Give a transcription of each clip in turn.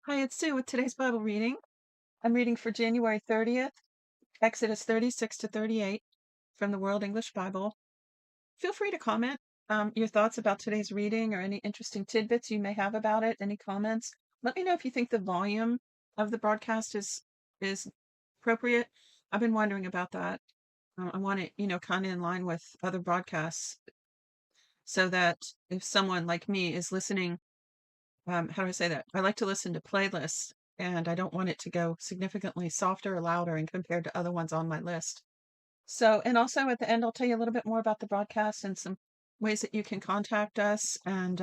Hi, it's Sue with today's Bible reading. I'm reading for January 30th, Exodus 36 to 38 from the World English Bible. Feel free to comment your thoughts about today's reading or any interesting tidbits you may have about it. Any comments? Let me know if you think the volume of the broadcast is appropriate. I've been wondering about that. I want it, kind of in line with other broadcasts so that if someone like me is listening, how do I say that? I like to listen to playlists and I don't want it to go significantly softer or louder and compared to other ones on my list. So, and also at the end, I'll tell you a little bit more about the broadcast and some ways that you can contact us and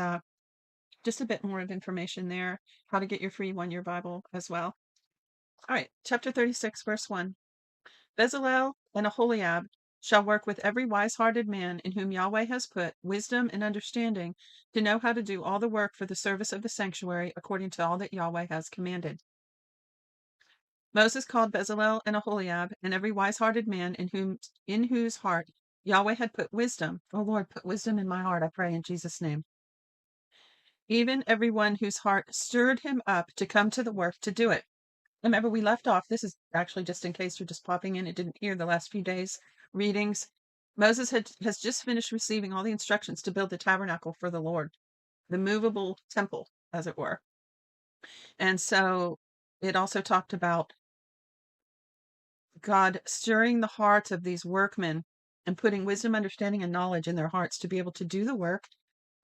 just a bit more of information there, how to get your free 1 year Bible as well. All right, chapter 36, verse 1. Bezalel and Aholiab shall work with every wise-hearted man in whom Yahweh has put wisdom and understanding to know how to do all the work for the service of the sanctuary according to all that Yahweh has commanded. Moses called Bezalel and Aholiab and every wise-hearted man in whose heart Yahweh had put wisdom. Oh Lord, put wisdom in my heart, I pray in Jesus' name. Even everyone whose heart stirred him up to come to the work to do it. Remember, we left off, this is actually just in case you're just popping in and didn't hear the last few days' readings. Moses has just finished receiving all the instructions to build the tabernacle for the Lord, the movable temple, as it were. And so it also talked about God stirring the hearts of these workmen and putting wisdom, understanding, and knowledge in their hearts to be able to do the work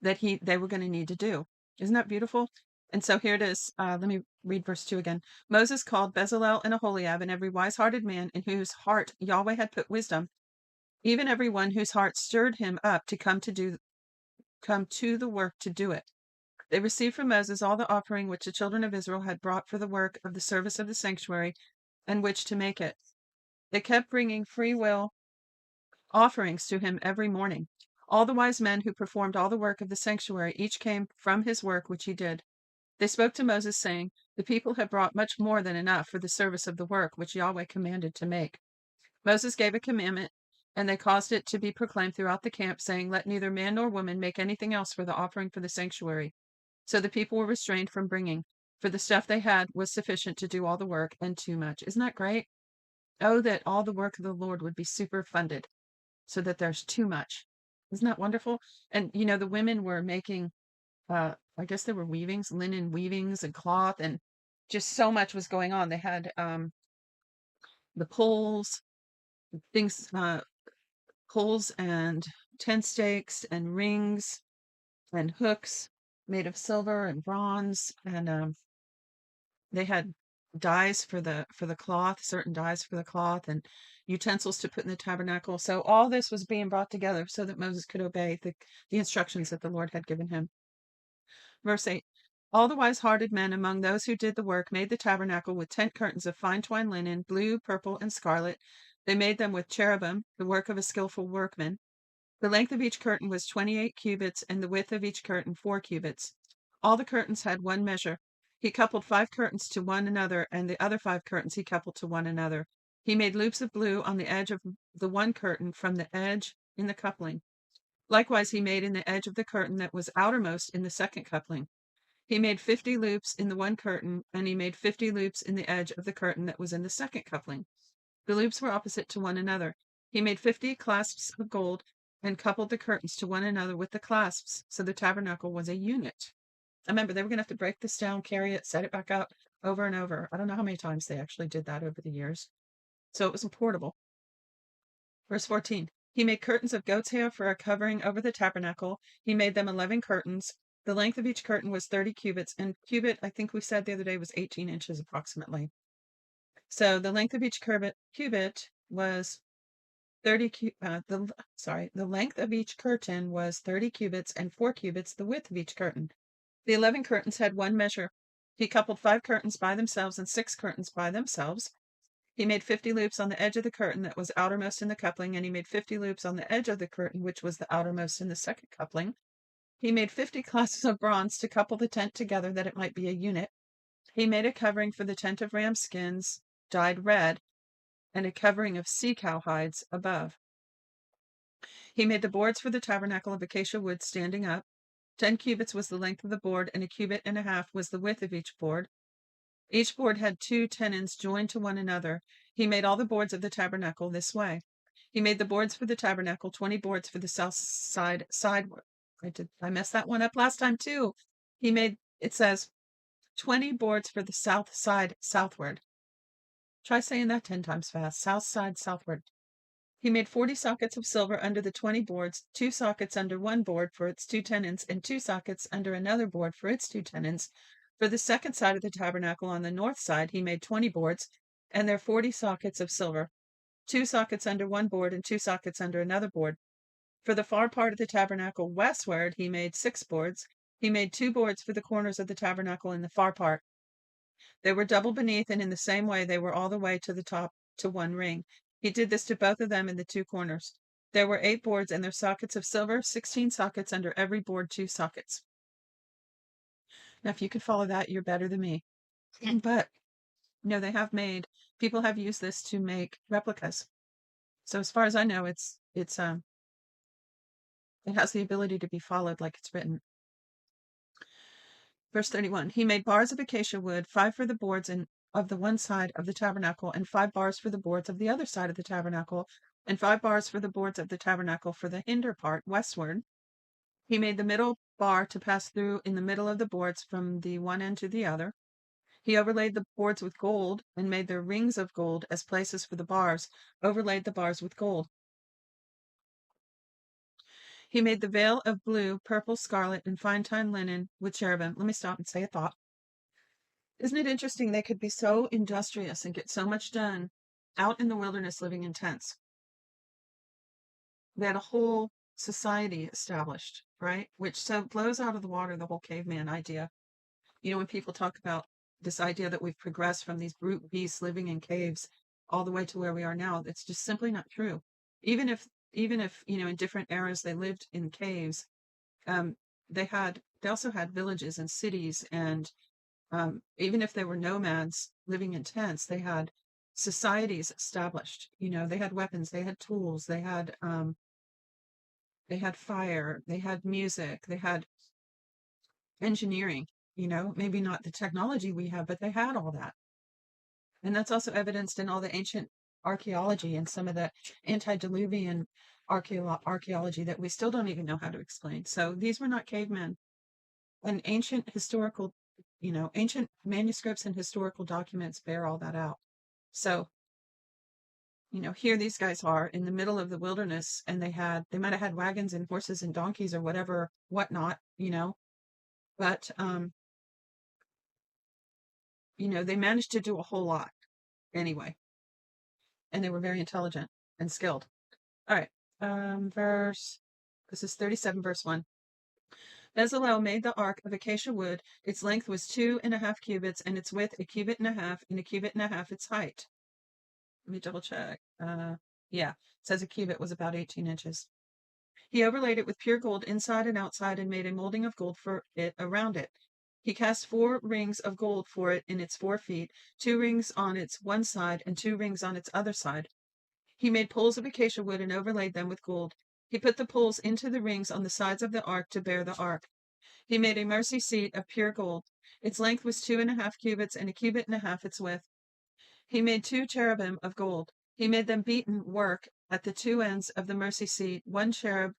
that they were going to need to do. Isn't that beautiful? And so here it is. Let me read verse 2 again. Moses called Bezalel and Aholiab and every wise-hearted man in whose heart Yahweh had put wisdom, even every one whose heart stirred him up to come to the work to do it. They received from Moses all the offering which the children of Israel had brought for the work of the service of the sanctuary and which to make it. They kept bringing free will offerings to him every morning. All the wise men who performed all the work of the sanctuary each came from his work which he did. They spoke to Moses, saying, the people have brought much more than enough for the service of the work which Yahweh commanded to make. Moses gave a commandment, and they caused it to be proclaimed throughout the camp, saying, let neither man nor woman make anything else for the offering for the sanctuary. So the people were restrained from bringing, for the stuff they had was sufficient to do all the work and too much. Isn't that great? Oh, that all the work of the Lord would be super funded so that there's too much. Isn't that wonderful? And, the women were making, I guess there were weavings, linen weavings and cloth, and just so much was going on. They had the poles, things, poles and tent stakes and rings and hooks made of silver and bronze, and they had dyes for the cloth, certain dyes for the cloth, and utensils to put in the tabernacle. So all this was being brought together so that Moses could obey the instructions that the Lord had given him. Verse 8. All the wise-hearted men among those who did the work made the tabernacle with tent curtains of fine twined linen, blue, purple, and scarlet. They made them with cherubim, the work of a skillful workman. The length of each curtain was 28 cubits, and the width of each curtain 4 cubits. All the curtains had one measure. He coupled 5 curtains to one another, and the other 5 curtains he coupled to one another. He made loops of blue on the edge of the one curtain from the edge in the coupling. Likewise, he made in the edge of the curtain that was outermost in the second coupling. He made 50 loops in the one curtain, and he made 50 loops in the edge of the curtain that was in the second coupling. The loops were opposite to one another. He made 50 clasps of gold and coupled the curtains to one another with the clasps, so the tabernacle was a unit. I remember they were going to have to break this down, carry it, set it back up over and over. I don't know how many times they actually did that over the years. So it was portable. Verse 14. He made curtains of goat's hair for a covering over the tabernacle. He made them 11 curtains. The length of each curtain was 30 cubits, and cubit, I think we said the other day, was 18 inches approximately. So the length of each cubit was 30 the length of each curtain was 30 cubits, and 4 cubits the width of each curtain. The 11 curtains had one measure. He coupled 5 curtains by themselves and 6 curtains by themselves. He made 50 loops on the edge of the curtain that was outermost in the coupling, and he made 50 loops on the edge of the curtain which was the outermost in the second coupling. He made 50 clasps of bronze to couple the tent together that it might be a unit. He made a covering for the tent of ram skins dyed red, and a covering of sea cow hides above. He made the boards for the tabernacle of acacia wood standing up. 10 cubits was the length of the board, and a cubit and a half was the width of each board. Each board had 2 tenons joined to one another. He made all the boards of the tabernacle this way. He made the boards for the tabernacle, 20 boards for the south side sideward. I messed that one up last time too. It says 20 boards for the south side southward. Try saying that 10 times fast. South side southward. He made 40 sockets of silver under the 20 boards, 2 sockets under one board for its 2 tenons, and 2 sockets under another board for its 2 tenons. For the second side of the tabernacle on the north side, he made 20 boards, and their 40 sockets of silver, 2 sockets under one board and 2 sockets under another board. For the far part of the tabernacle westward, he made 6 boards. He made 2 boards for the corners of the tabernacle in the far part. They were double beneath, and in the same way they were all the way to the top to one ring. He did this to both of them in the 2 corners. There were 8 boards and their sockets of silver, 16 sockets under every board, 2 sockets. Now, if you could follow that, you're better than me. But, people have used this to make replicas. So as far as I know, it has the ability to be followed like it's written. Verse 31, he made bars of acacia wood, 5 for the boards of the one side of the tabernacle, and 5 bars for the boards of the other side of the tabernacle, and 5 bars for the boards of the tabernacle for the hinder part westward. He made the middle bar to pass through in the middle of the boards from the one end to the other. He overlaid the boards with gold and made their rings of gold as places for the bars, overlaid the bars with gold. He made the veil of blue, purple, scarlet, and fine-twined linen with cherubim. Let me stop and say a thought. Isn't it interesting they could be so industrious and get so much done out in the wilderness living in tents? They had a whole society established, right? Which so blows out of the water the whole caveman idea. When people talk about this idea that we've progressed from these brute beasts living in caves all the way to where we are now, it's just simply not true. Even if in different eras they lived in caves, they also had villages and cities, and even if they were nomads living in tents, they had societies established. They had weapons, they had tools, they had fire, they had music, they had engineering. Maybe not the technology we have, but they had all that. And that's also evidenced in all the ancient archaeology and some of the antediluvian archaeology that we still don't even know how to explain. So these were not cavemen. And ancient manuscripts and historical documents bear all that out. So, here these guys are in the middle of the wilderness, and they might have had wagons and horses and donkeys or whatnot, but, they managed to do a whole lot anyway, and they were very intelligent and skilled. All right. This is 37, verse 1. Bezalel made the ark of acacia wood. Its length was 2.5 cubits, and its width 1.5 cubits, and 1.5 cubits its height. Let me double check. Yeah, it says a cubit was about 18 inches. He overlaid it with pure gold inside and outside and made a molding of gold for it around it. He cast 4 rings of gold for it in its 4 feet, 2 rings on its one side and 2 rings on its other side. He made poles of acacia wood and overlaid them with gold. He put the poles into the rings on the sides of the ark to bear the ark. He made a mercy seat of pure gold. Its length was 2.5 cubits and 1.5 cubits its width. He made 2 cherubim of gold. He made them beaten work at the 2 ends of the mercy seat, 1 cherub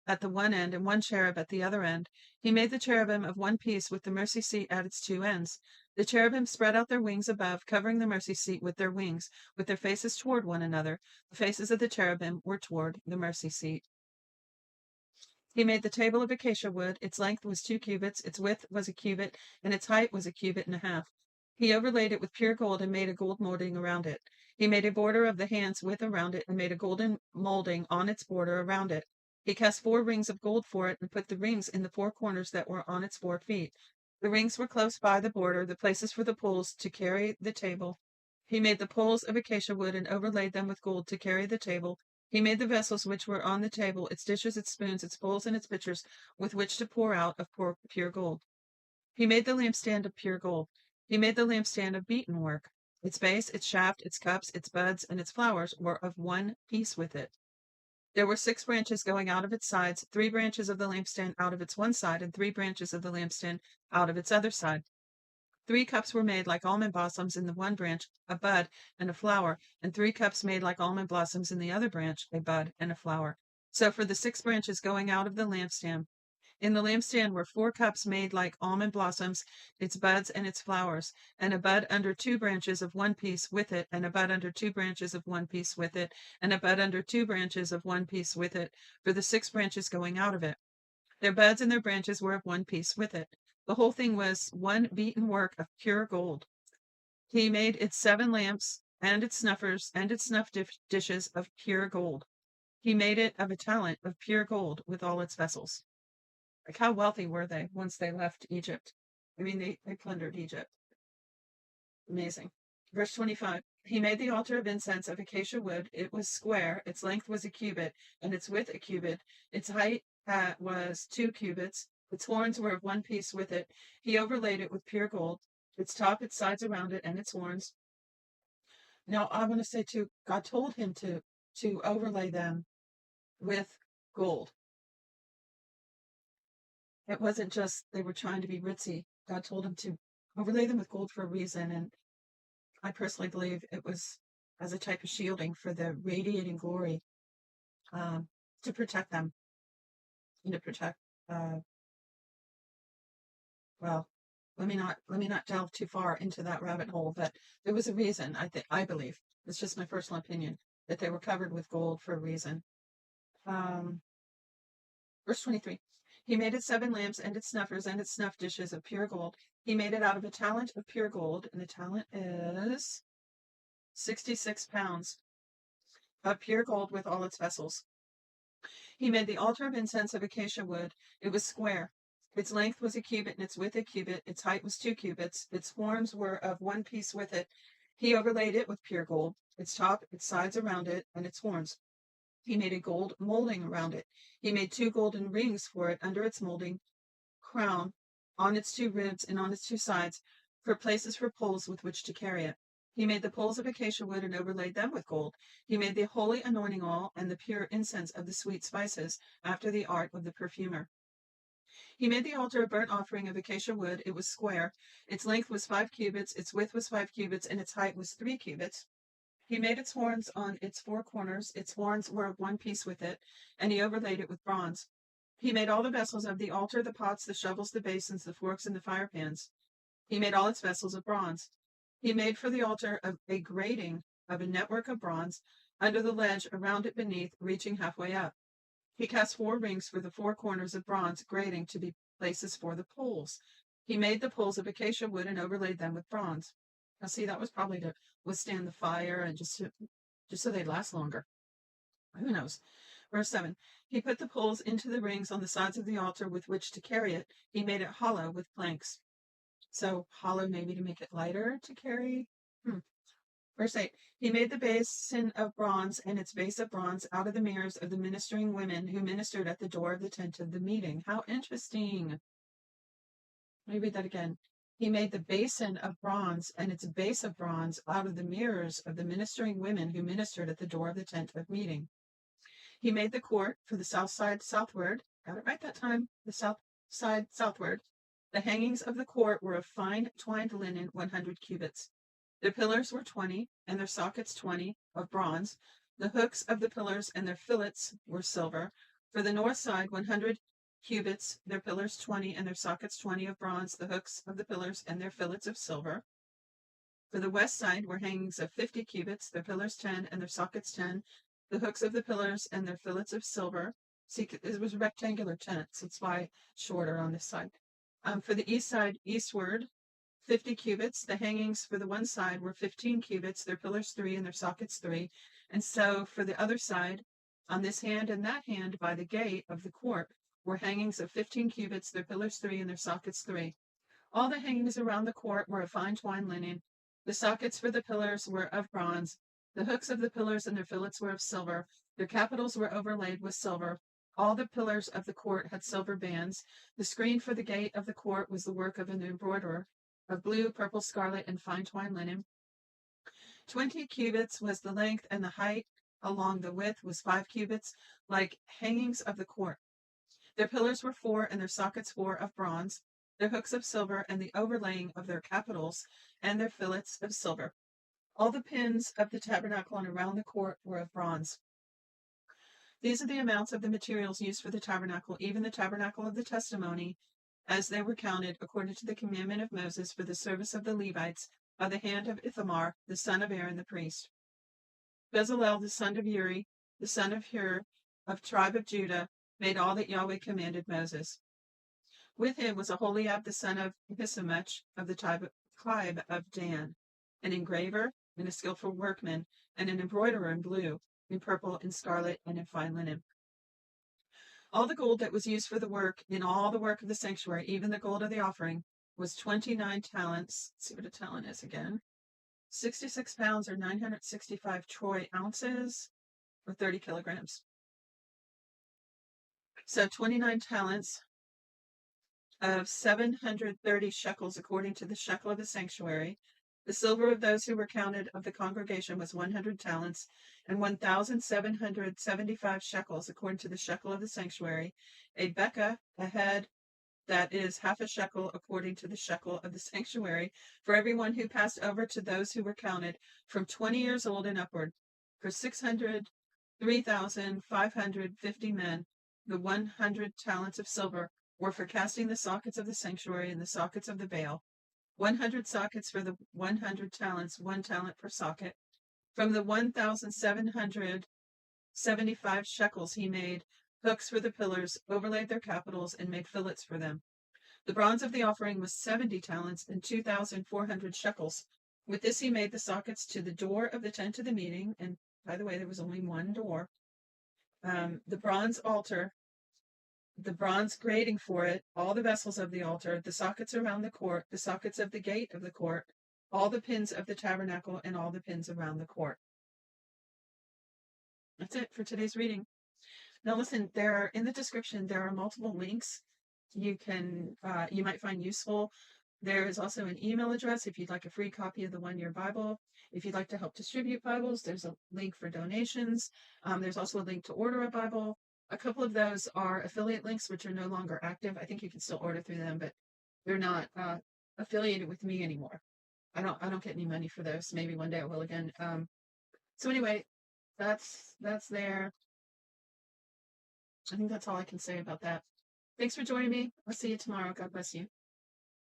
at the one end and 1 cherub at the other end. He made the cherubim of one piece with the mercy seat at its 2 ends. The cherubim spread out their wings above, covering the mercy seat with their wings, with their faces toward one another. The faces of the cherubim were toward the mercy seat. He made the table of acacia wood. Its length was 2 cubits, its width was 1 cubit, and its height was 1.5 cubits. He overlaid it with pure gold and made a gold molding around it. He made a border of the hand's width around it and made a golden molding on its border around it. He cast 4 rings of gold for it and put the rings in the 4 corners that were on its 4 feet. The rings were close by the border, the places for the poles to carry the table. He made the poles of acacia wood and overlaid them with gold to carry the table. He made the vessels which were on the table, its dishes, its spoons, its bowls, and its pitchers, with which to pour out of pure gold. He made the lampstand of pure gold. He made the lampstand of beaten work. Its base, its shaft, its cups, its buds, and its flowers were of one piece with it. There were 6 branches going out of its sides, 3 branches of the lampstand out of its one side, and 3 branches of the lampstand out of its other side. 3 cups were made like almond blossoms in the one branch, a bud and a flower, and 3 cups made like almond blossoms in the other branch, a bud and a flower. So for the 6 branches going out of the lampstand, in the lampstand were 4 cups made like almond blossoms, its buds and its flowers, and a bud under 2 branches of one piece with it, and a bud under 2 branches of one piece with it, and a bud under 2 branches of one piece with it, for the 6 branches going out of it. Their buds and their branches were of one piece with it. The whole thing was one beaten work of pure gold. He made its 7 lamps, and its snuffers, and its snuff dishes of pure gold. He made it of a talent of pure gold with all its vessels. Like, how wealthy were they once they left Egypt? I mean, they plundered Egypt. Amazing. Verse 25. He made the altar of incense of acacia wood. It was square. Its length was a cubit, and its width a cubit. Its height was 2 cubits. Its horns were of one piece with it. He overlaid it with pure gold. Its top, its sides around it, and its horns. Now, I want to say too, God told him to overlay them with gold. It wasn't just they were trying to be ritzy. God told him to overlay them with gold for a reason, and I personally believe it was as a type of shielding for the radiating glory, um, to protect them and to protect. Uh, well, let me not delve too far into that rabbit hole, but there was a reason. I believe it's just my personal opinion that they were covered with gold for a reason. Um, Verse 23. He made its 7 lamps and its snuffers and its snuff dishes of pure gold. He made it out of a talent of pure gold, and the talent is 66 pounds of pure gold with all its vessels. He made the altar of incense of acacia wood. It was square. Its length was a cubit, and its width a cubit. Its height was 2 cubits. Its horns were of one piece with it. He overlaid it with pure gold, its top, its sides around it, and its horns. He made a gold molding around it. He made 2 golden rings for it under its molding crown, on its 2 ribs, and on its 2 sides, for places for poles with which to carry it. He made the poles of acacia wood and overlaid them with gold. He made the holy anointing oil and the pure incense of the sweet spices, after the art of the perfumer. He made the altar of burnt offering of acacia wood. It was square. Its length was 5 cubits, its width was 5 cubits, and its height was 3 cubits. He made its horns on its 4 corners. Its horns were of one piece with it, and he overlaid it with bronze. He made all the vessels of the altar, the pots, the shovels, the basins, the forks, and the fire pans. He made all its vessels of bronze. He made for the altar a grating of a network of bronze under the ledge around it beneath, reaching halfway up. He cast 4 rings for the 4 corners of bronze grating to be places for the poles. He made the poles of acacia wood and overlaid them with bronze. Now, see, that was probably to withstand the fire and just so they last longer. Who knows? Verse 7. He put the poles into the rings on the sides of the altar with which to carry it. He made it hollow with planks. So hollow maybe to make it lighter to carry. Verse 8. He made the basin of bronze and its base of bronze out of the mirrors of the ministering women who ministered at the door of the tent of the meeting. How interesting. Let me read that again. He made the basin of bronze and its base of bronze out of the mirrors of the ministering women who ministered at the door of the tent of meeting. He made the court for the south side southward. Got it right that time. The south side southward. The hangings of the court were of fine twined linen, 100 cubits. Their pillars were 20, and their sockets 20, of bronze. The hooks of the pillars and their fillets were silver. For the north side, 100 cubits, their pillars 20, and their sockets 20, of bronze. The hooks of the pillars and their fillets of silver. For the west side were hangings of 50 cubits, their pillars 10, and their sockets 10. The hooks of the pillars and their fillets of silver. See, it was a rectangular tent, so it's why shorter on this side. For the east side, eastward, 50 cubits. The hangings for the one side were 15 cubits, their pillars 3, and their sockets 3. And so for the other side, on this hand and that hand by the gate of the court, were hangings of 15 cubits, their pillars 3, and their sockets 3. All the hangings around the court were of fine twined linen. The sockets for the pillars were of bronze. The hooks of the pillars and their fillets were of silver. Their capitals were overlaid with silver. All the pillars of the court had silver bands. The screen for the gate of the court was the work of an embroiderer, of blue, purple, scarlet, and fine twined linen. 20 cubits was the length, and the height along the width was 5 cubits, like hangings of the court. Their pillars were 4, and their sockets 4, of bronze. their hooks of silver, and the overlaying of their capitals, and their fillets of silver. All the pins of the tabernacle and around the court were of bronze. These are the amounts of the materials used for the tabernacle, even the tabernacle of the testimony, as they were counted according to the commandment of Moses for the service of the Levites by the hand of Ithamar, the son of Aaron the priest. Bezalel, the son of Uri, the son of Hur, of tribe of Judah, made all that Yahweh commanded Moses. With him was Aholiab, the son of Ahisamach, of the tribe of Dan, an engraver and a skillful workman, and an embroiderer in blue, in purple, in scarlet, and in fine linen. All the gold that was used for the work, in all the work of the sanctuary, even the gold of the offering, was 29 talents. Let's see what a talent is again. 66 pounds or 965 troy ounces, or 30 kilograms. So 29 talents of 730 shekels according to the shekel of the sanctuary. The silver of those who were counted of the congregation was 100 talents, and 1,775 shekels according to the shekel of the sanctuary. A bekah, a head, that is half a shekel according to the shekel of the sanctuary, for everyone who passed over to those who were counted from 20 years old and upward. For 3,550 men, the 100 talents of silver were for casting the sockets of the sanctuary and the sockets of the veil. 100 sockets for the 100 talents, 1 talent per socket. From the 1,775 shekels he made hooks for the pillars, overlaid their capitals, and made fillets for them. The bronze of the offering was 70 talents and 2,400 shekels. With this he made the sockets to the door of the tent of the meeting, and by the way, there was only one door. The bronze altar, the bronze grating for it, all the vessels of the altar, the sockets around the court, the sockets of the gate of the court, all the pins of the tabernacle, and all the pins around the court. That's it for today's reading. Now listen, in the description, there are multiple links you might find useful. There is also an email address if you'd like a free copy of the 1 Year Bible. If you'd like to help distribute Bibles, there's a link for donations. There's also a link to order a Bible. A couple of those are affiliate links, which are no longer active. I think you can still order through them, but they're not affiliated with me anymore. I don't get any money for those. Maybe one day I will again. So anyway, that's there. I think that's all I can say about that. Thanks for joining me. I'll see you tomorrow. God bless you.